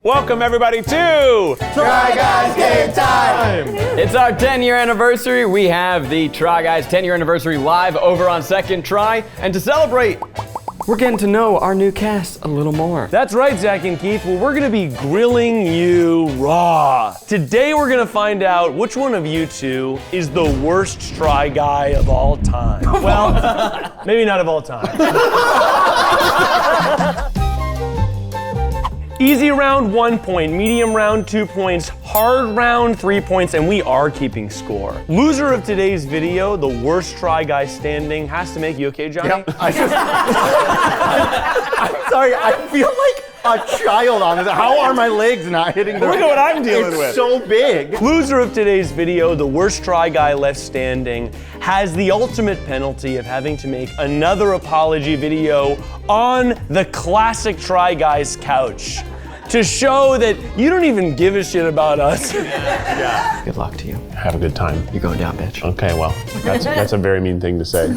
Welcome everybody to Try Guys Game Time! It's our 10-year anniversary. We have the Try Guys 10-year anniversary live over on Second Try. And to celebrate, we're getting to know our new cast a little more. That's right, Zach and Keith. Well, we're gonna be grilling you raw. Today we're gonna find out which one of you two is the worst Try Guy of all time. Well, maybe not of all time. Easy round 1 point, medium round 2 points, hard round 3 points, and we are keeping score. Loser of today's video, the worst Try Guy standing, has to make, you okay, Johnny? Yep. I'm sorry, I feel like a child on this. How are my legs not hitting the Look at what I'm dealing with. It's so big. Loser of today's video, the worst Try Guy left standing, has the ultimate penalty of having to make another apology video on the classic Try Guys couch to show that you don't even give a shit about us. Yeah. Good luck to you. Have a good time. You're going down, bitch. Okay, well, that's a very mean thing to say.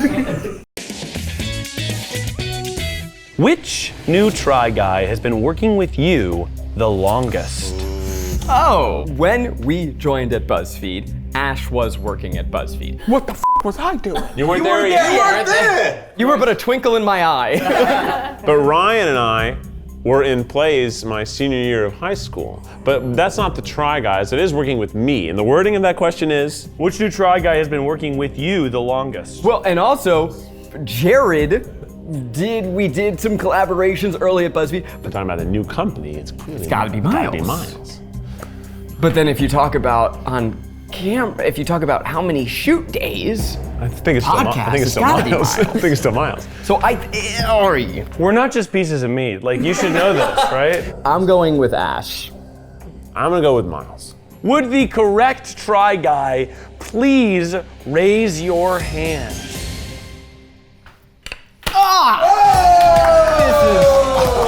Which new Try Guy has been working with you the longest? Oh, when we joined at BuzzFeed, Ash was working at BuzzFeed. What the f was I doing? You weren't there yet. You weren't there. You were but a twinkle in my eye. But Ryan and I were in plays my senior year of high school. But that's not the Try Guys, it is working with me. And the wording of that question is, which new Try Guy has been working with you the longest? Well, and also, Jared, we did some collaborations early at BuzzFeed. We're talking about a new company, it's clearly gotta be Miles. But then if you talk about on camera, if you talk about how many shoot days, I think it's still, Podcast, I think it's it's still gotta be Miles. I Miles. think it's still Miles. so We're not just pieces of meat. Like, you should know this, right? I'm going with Ash. I'm gonna go with Miles. Would the correct Try Guy please raise your hand?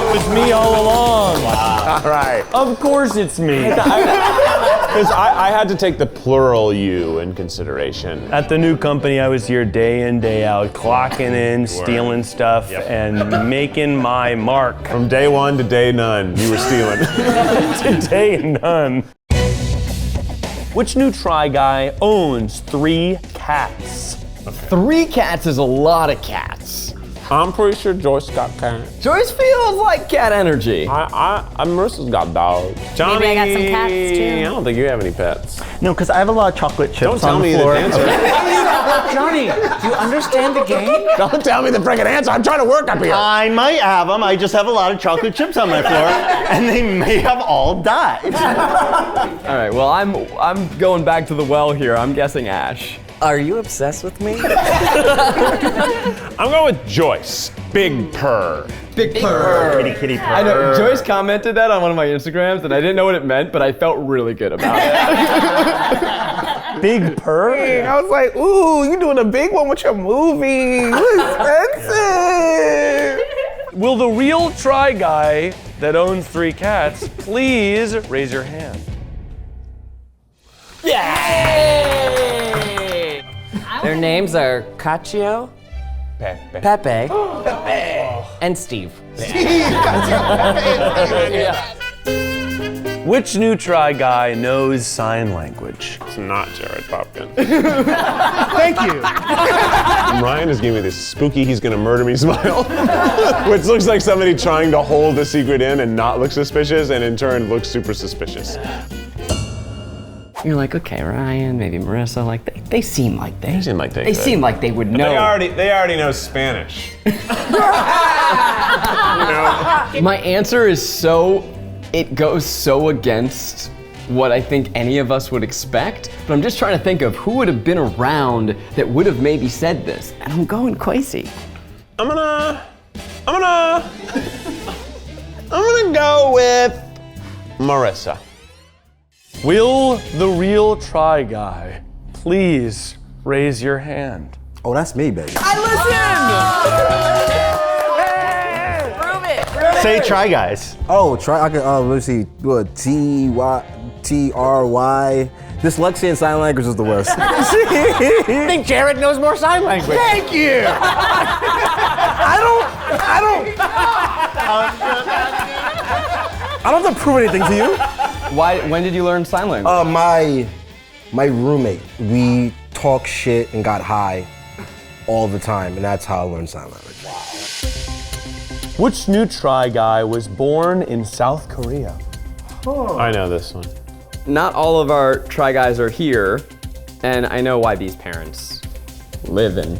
It was me all along. All right. Of course it's me. Because I had to take the plural you in consideration. At the new company, I was here day in, day out, clocking in, stealing stuff, and making my mark. From day one to day none, you were stealing. To day none. Which new Try Guy owns 3 cats? 3 cats is a lot of cats. I'm pretty sure Joyce got cats. Joyce feels like cat energy. Marissa's got dogs. Johnny, Maybe I got some cats too. I don't think you have any pets. No, because I have a lot of chocolate chips Don't tell on me the the floor. answer. Johnny, do you understand the game? Don't tell me the friggin' answer. I'm trying to work up here. I might have them. I just have a lot of chocolate chips on my floor, and they may have all died. All right, well, I'm going back to the well here. I'm guessing Ash. Are you obsessed with me? I'm going with Joyce. Big purr. Big purr. Kitty, kitty, purr. I know, Joyce commented that on one of my Instagrams, and I didn't know what it meant, but I felt really good about it. Big purr? I was like, ooh, you doing a big one with your movie. You expensive. Will the real Try Guy that owns 3 cats please raise your hand? Their names are Caccio, Pepe, and Steve. Which new Try Guy knows sign language? It's not Jared Popkin. Thank you. Ryan is giving me this spooky he's gonna murder me smile, which looks like somebody trying to hold a secret in and not look suspicious, and in turn looks super suspicious. You're like, okay, Ryan, maybe Marissa, like they seem like they seem like they They could. seem like they would know. They already know Spanish. My answer is it goes so against what I think any of us would expect, but I'm just trying to think of who would have been around that would have maybe said this, and I'm going Kwesi. I'm gonna go with Marissa. Will the real Try Guy please raise your hand? Oh, that's me, baby. Prove it. Say Try Guys. Oh, try. I can. Let's see. What? T-R-Y. Dyslexia and sign language is the worst. I think Jared knows more sign language. Thank you. I don't. I don't have to prove anything to you. When did you learn sign language? My roommate, we talk shit and got high all the time, and that's how I learned sign language. Which new Try guy was born in South Korea? I know this one. Not all of our Try guys are here, and I know why these parents live in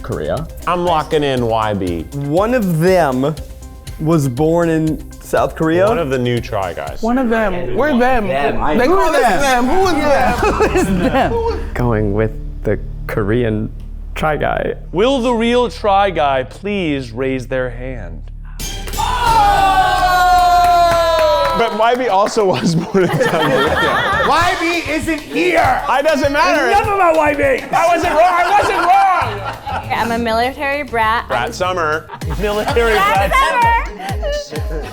Korea. I'm locking in YB. One of them was born in South Korea? One of the new Try guys. One of them. We're them. Them. They call us them. Who is them? Who is them? Going with the Korean Try guy. Will the real Try guy please raise their hand? But YB also was born in South Korea. YB isn't here. It doesn't matter. Enough about YB. I wasn't wrong. I'm a military brat. Brat Summer. Military Brat Summer.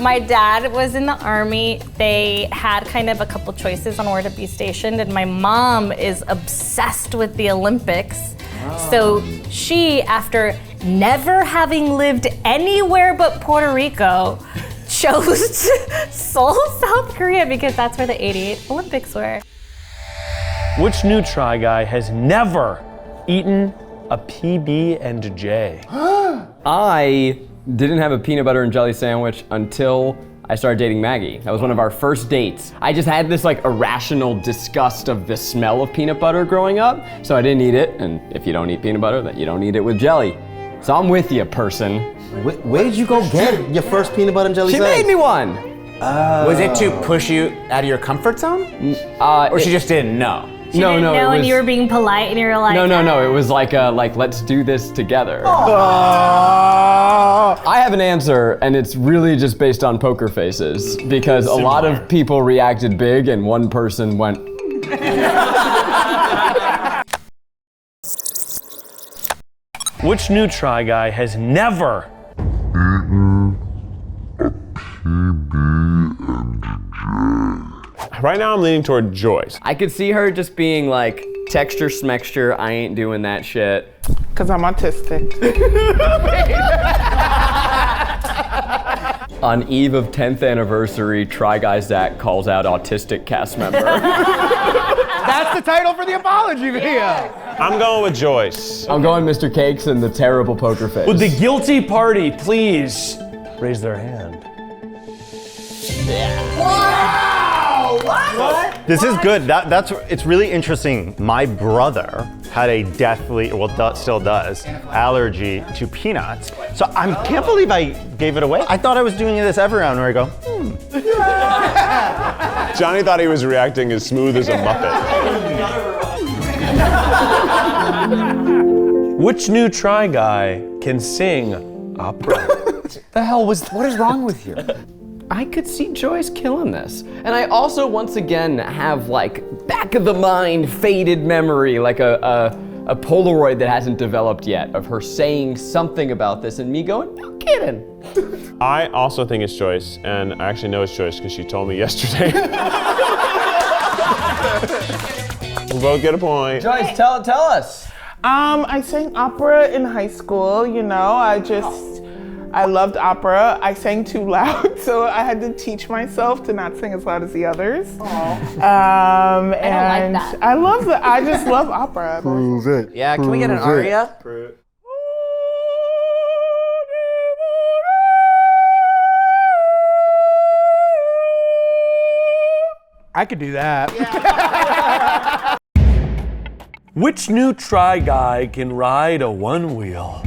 My dad was in the Army. They had kind of a couple choices on where to be stationed, and my mom is obsessed with the Olympics. So she, after never having lived anywhere but Puerto Rico, chose Seoul, South Korea, because that's where the '88 Olympics were. Which new Try guy has never eaten a PB&J? I didn't have a peanut butter and jelly sandwich until I started dating Maggie. That was one of our first dates. I just had this like irrational disgust of the smell of peanut butter growing up, so I didn't eat it. And if you don't eat peanut butter, then you don't eat it with jelly. So I'm with you, person. Where did you go get your first peanut butter and jelly She sandwich? made me one. Was it to push you out of your comfort zone? Or she just didn't know? She didn't know, and you were being polite, and you were like, No. It was like let's do this together. I have an answer, and it's really just based on poker faces, because a lot of people reacted big, and one person went. Which new Try guy has never eaten a PB&J? Right now I'm leaning toward Joyce. I could see her just being like, texture smexture, I ain't doing that shit. Because I'm autistic. On eve of 10th anniversary, Try Guy Zach calls out autistic cast member. That's the title for the apology video. I'm going with Joyce. I'm going Mr. Cakes and the terrible poker face. Would the guilty party please raise their hand? This is good. It's really interesting. My brother had a still does, allergy to peanuts. So I can't believe I gave it away. I thought I was doing this every round where I go, Johnny thought he was reacting as smooth as a Muppet. Which new Try guy can sing opera? What is wrong with you? I could see Joyce killing this. And I also, once again, have like back of the mind faded memory, like a Polaroid that hasn't developed yet of her saying something about this and me going, no kidding. I also think it's Joyce, and I actually know it's Joyce because she told me yesterday. We'll both get a point. Joyce, tell us. I sang opera in high school, you know. I loved opera. I sang too loud, so I had to teach myself to not sing as loud as the others. I don't like that. I just love opera. Prove it. Yeah, can we get an aria? I could do that. Which new Try guy can ride a one-wheel?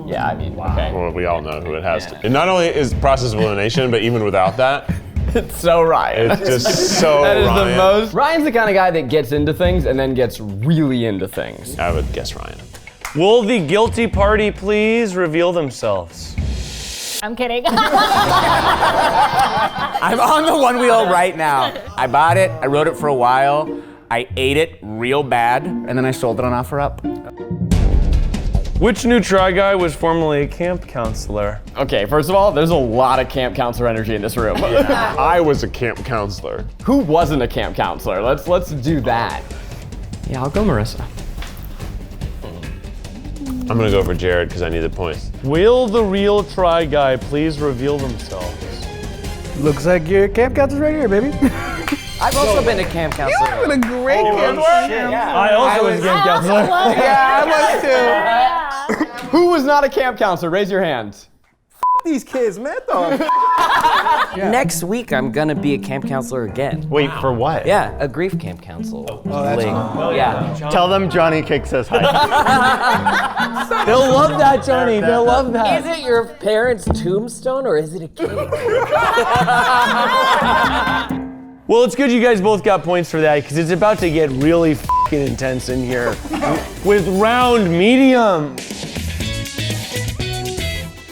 Yeah, I mean, okay. Well, we all know who it has to. It not only is process of elimination, but even without that, It's so Ryan. it's just so That is Ryan. the most. Ryan's the kind of guy that gets into things and then gets really into things. I would guess Ryan. Will the guilty party please reveal themselves? I'm kidding. I'm on the one wheel right now. I bought it, I rode it for a while, I ate it real bad, and then I sold it on OfferUp. Which new Try guy was formerly a camp counselor? Okay, first of all, there's a lot of camp counselor energy in this room. I was a camp counselor. Who wasn't a camp counselor? Let's do that. Yeah, I'll go Marissa. I'm gonna go for Jared because I need the points. Will the real Try guy please reveal themselves? Looks like your camp counselor's right here, baby. I've also been a camp counselor. You've been a great counselor. Yeah. I also was a camp counselor. Yeah, I was too. Who was not a camp counselor? Raise your hand. These kids, man, though. Next week, I'm gonna be a camp counselor again. Wait, for what? Yeah, a grief camp counselor. Yeah. Tell them Johnny Cake says hi. They'll love that, Johnny. They'll love that. Is it your parents' tombstone or is it a cake? Well, it's good you guys both got points for that because it's about to get really f***ing intense in here with round medium.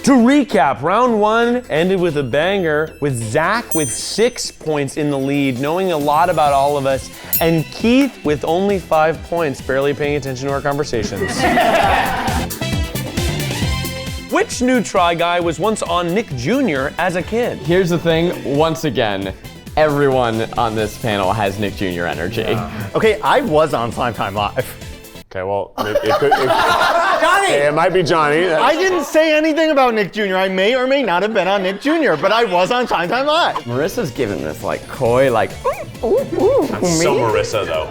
To recap, round one ended with a banger with Zach with 6 points in the lead, knowing a lot about all of us, and Keith with only 5 points, barely paying attention to our conversations. Which new Try Guy was once on Nick Jr. as a kid? Here's the thing, once again, everyone on this panel has Nick Jr. energy. Okay, I was on Primetime Live. Okay, well, it might be Johnny. I didn't say anything about Nick Jr. I may or may not have been on Nick Jr., but I was on Primetime Live. Marissa's giving this like coy, like, ooh, So Marissa, though.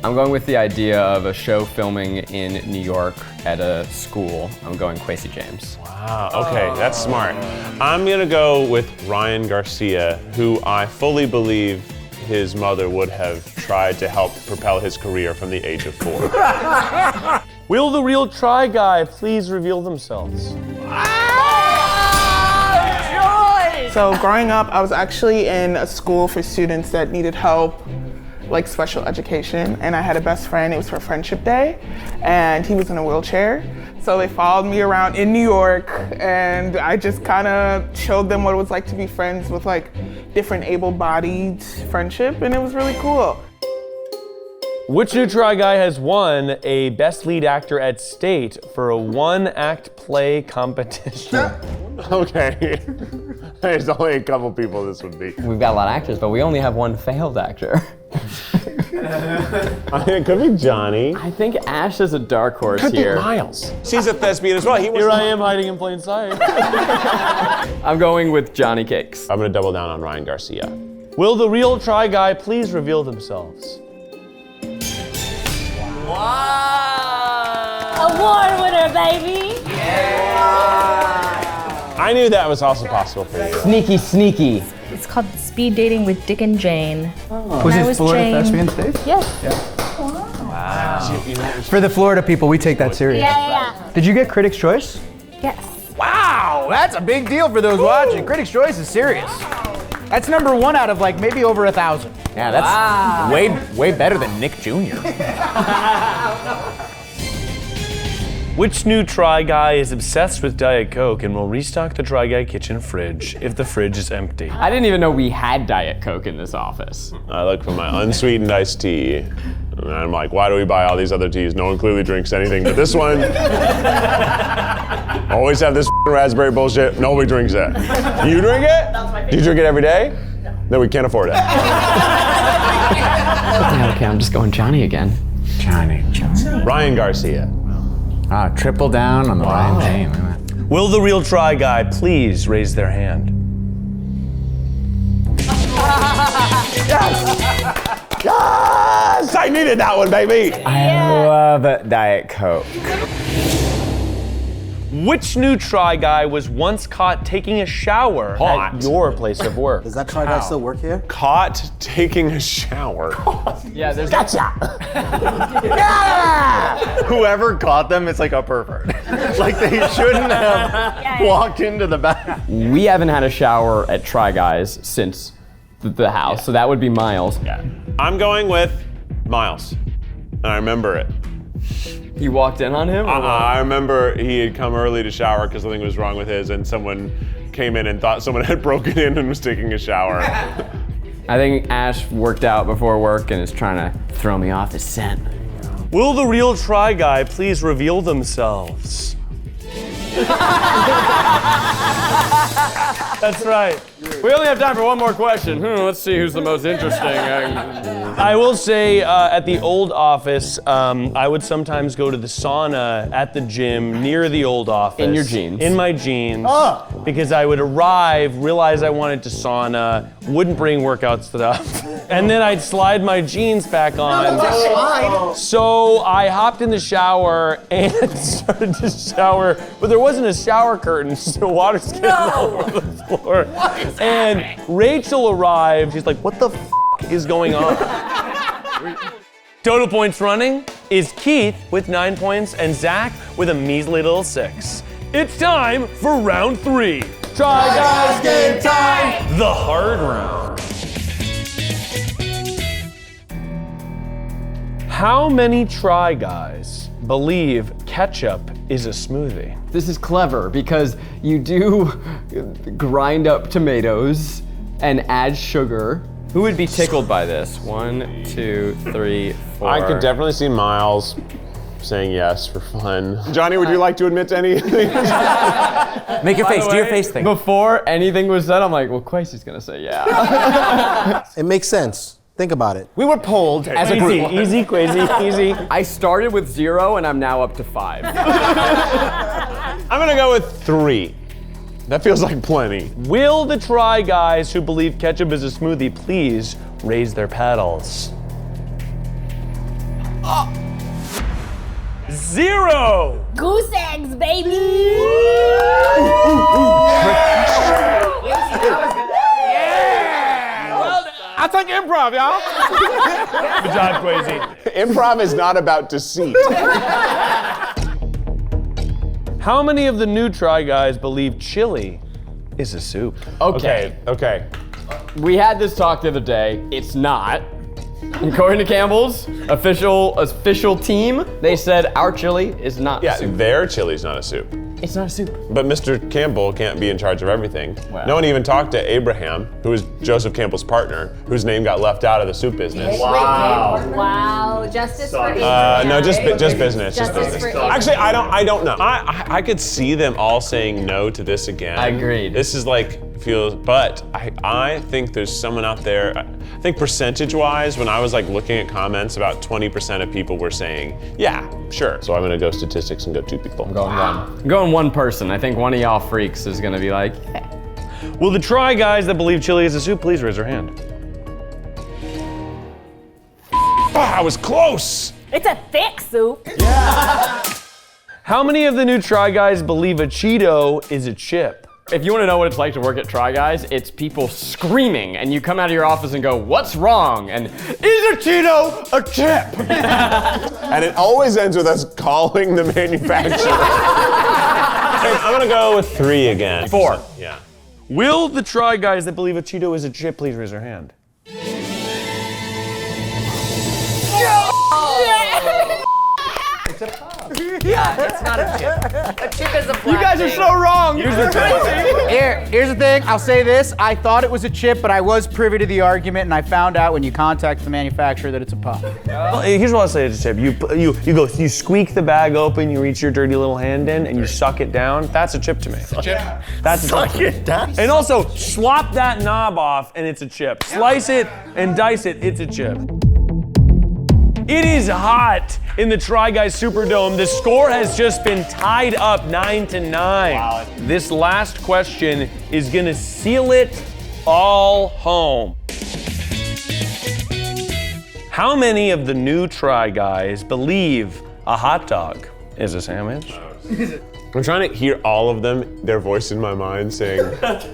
I'm going with the idea of a show filming in New York at a school. I'm going Kwesi James. Wow, okay, that's smart. I'm gonna go with Ryan Garcia, who I fully believe his mother would have tried to help propel his career from the age of 4. Will the real Try Guy please reveal themselves? So growing up, I was actually in a school for students that needed help, like special education, and I had a best friend. It was for Friendship Day, and he was in a wheelchair. So they followed me around in New York, and I just kind of showed them what it was like to be friends with like different able-bodied friendship, and it was really cool. Which new Try Guy has won a Best Lead Actor at State for a one-act play competition? Okay. There's only a couple people this would be. We've got a lot of actors, but we only have one failed actor. It could be Johnny. I think Ash is a dark horse Could here. be Miles. She's a thespian as well. Here I am hiding in plain sight. I'm going with Johnny Cakes. I'm gonna double down on Ryan Garcia. Will the real Try Guy please reveal themselves? Award winner, baby. I knew that was also possible for you. Sneaky, sneaky. It's called Speed Dating with Dick and Jane. Was it Florida Thespian Stage? Yes. For the Florida people, we take that serious. Yeah. Did you get Critics' Choice? Yes. Wow, that's a big deal for those watching. Critics' Choice is serious. That's #1 out of like maybe over 1,000. Yeah, that's way better than Nick Jr. Which new Try Guy is obsessed with Diet Coke and will restock the Try Guy kitchen fridge if the fridge is empty? I didn't even know we had Diet Coke in this office. I look for my unsweetened iced tea. And I'm like, why do we buy all these other teas? No one clearly drinks anything but this one. Always have this raspberry bullshit. Nobody drinks that. You drink it? Do you drink it every day? No, we can't afford it. Okay, I'm just going Johnny again. Johnny. Ryan Garcia. Triple down on the Ryan James. Will the real Try Guy please raise their hand? Yes! I needed that one, baby! I love Diet Coke. Which new Try Guy was once caught taking a shower at your place of work? Does that Try Guy still work here? Caught taking a shower. Yeah, there's Whoever caught them is like a pervert. Like they shouldn't have walked into the bath. We haven't had a shower at Try Guys since the house, so that would be Miles. Yeah. I'm going with Miles. And I remember it. You walked in on him? I remember he had come early to shower because something was wrong with his, and someone came in and thought someone had broken in and was taking a shower. I think Ash worked out before work and is trying to throw me off his scent. Will the real Try Guy please reveal themselves? That's right. We only have time for one more question. Let's see who's the most interesting. I will say at the old office, I would sometimes go to the sauna at the gym near the old office. In your jeans. In my jeans. Because I would arrive, realize I wanted to sauna, wouldn't bring workout stuff, and then I'd slide my jeans back on. So I hopped in the shower and started to shower, but there wasn't a shower curtain, so water's getting all over the floor. And Rachel arrived, she's like, what the f is going on? Total points running is Keith with 9 points and Zach with a measly little 6. It's time for round 3. Try Guys Game Time! The hard round. How many Try Guys believe ketchup is a smoothie? This is clever because you do grind up tomatoes and add sugar. Who would be tickled by this? 1, 2, 3, 4. I could definitely see Miles saying yes for fun. Johnny, would you like to admit to anything? Make your face, do your face thing. Before anything was said, I'm like, well, Kwesi's gonna say yeah. It makes sense. Think about it. We were polled as a group. Easy, Kwesi, easy. I started with 0 and I'm now up to 5. I'm gonna go with 3. That feels like plenty. Will the Try Guys who believe ketchup is a smoothie please raise their paddles? 0! Goose eggs, baby! I'll take improv, y'all. Good job, Kwesi. Improv is not about deceit. How many of the new Try Guys believe chili is a soup? Okay. Okay. We had this talk the other day. It's not. According to Campbell's official team, they said our chili is not Yeah, a soup. their chili's not a soup. It's not a soup. But Mr. Campbell can't be in charge of everything. Wow. No one even talked to Abraham, who is Joseph Campbell's partner, whose name got left out of the soup business. Wow, justice for Abraham. No, just business. Just Justice business. for Abraham. Actually, I don't know. I could see them all saying no to this again. I agreed. This is like but I think there's someone out there. I think percentage-wise, when I was like looking at comments, about 20% of people were saying, yeah, sure. So I'm gonna go statistics and go 2 people. I'm going one person. I think one of y'all freaks is gonna be like, yeah. Will the Try Guys that believe chili is a soup please raise their hand? I was close. It's a thick soup. How many of the new Try Guys believe a Cheeto is a chip? If you want to know what it's like to work at Try Guys, it's people screaming, and you come out of your office and go, "What's wrong?" And is a Cheeto a chip? And it always ends with us calling the manufacturer. I'm gonna go with 3 again. 4. Yeah. Will the Try Guys that believe a Cheeto is a chip please raise their hand? It's not a chip. A chip is a flat You guys are so wrong. Here's the thing, I'll say this. I thought it was a chip, but I was privy to the argument, and I found out when you contact the manufacturer that it's a pop. Well, here's what I'll say it's a chip. You squeak the bag open, you reach your dirty little hand in, and you suck it down. That's a chip to me. That's a Suck it down. And also, swap that knob off, and it's a chip. Slice it and dice it, it's a chip. It is hot in the Try Guys Superdome. The score has just been tied up 9-9. Wow. This last question is gonna seal it all home. How many of the new Try Guys believe a hot dog is a sandwich? I'm trying to hear all of them, their voice in my mind saying,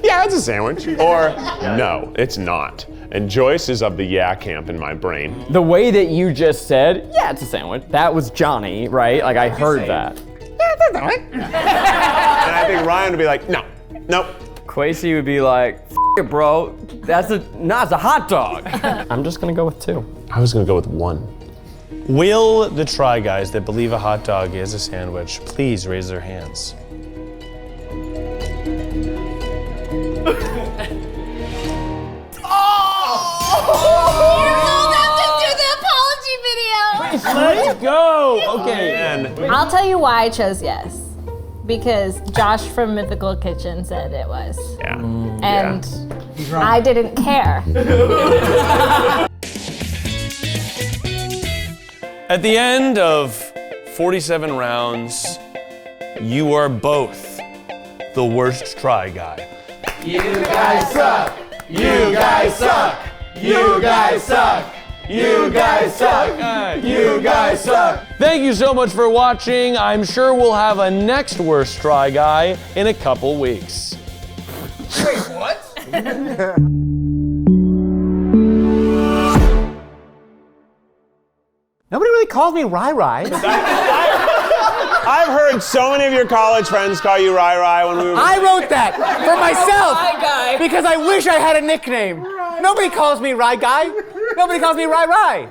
yeah, it's a sandwich. Or, no, it's not. And Joyce is of the yeah camp in my brain. The way that you just said, yeah, it's a sandwich. That was Johnny, right? Like I heard that. And I think Ryan would be like, no, nope. Kwesi would be like, F it, bro. It's a hot dog. I'm just gonna go with 2. I was gonna go with 1. Will the Try Guys that believe a hot dog is a sandwich please raise their hands? Let's go! Okay, and I'll tell you why I chose yes. because Josh from Mythical Kitchen said it was. Yeah. And I didn't care. At the end of 47 rounds, you are both the worst try guy. You guys suck. You guys suck. You guys suck. You guys suck. You guys suck. Thank you so much for watching. I'm sure we'll have a next worst try guy in a couple weeks. Wait, what? Nobody really calls me Rai Rai. I've heard so many of your college friends call you Rai Rai when we were. I wrote that for myself Rai Guy. because I wish I had a nickname. Nobody calls me Rai Guy. Nobody calls me Rai Rai.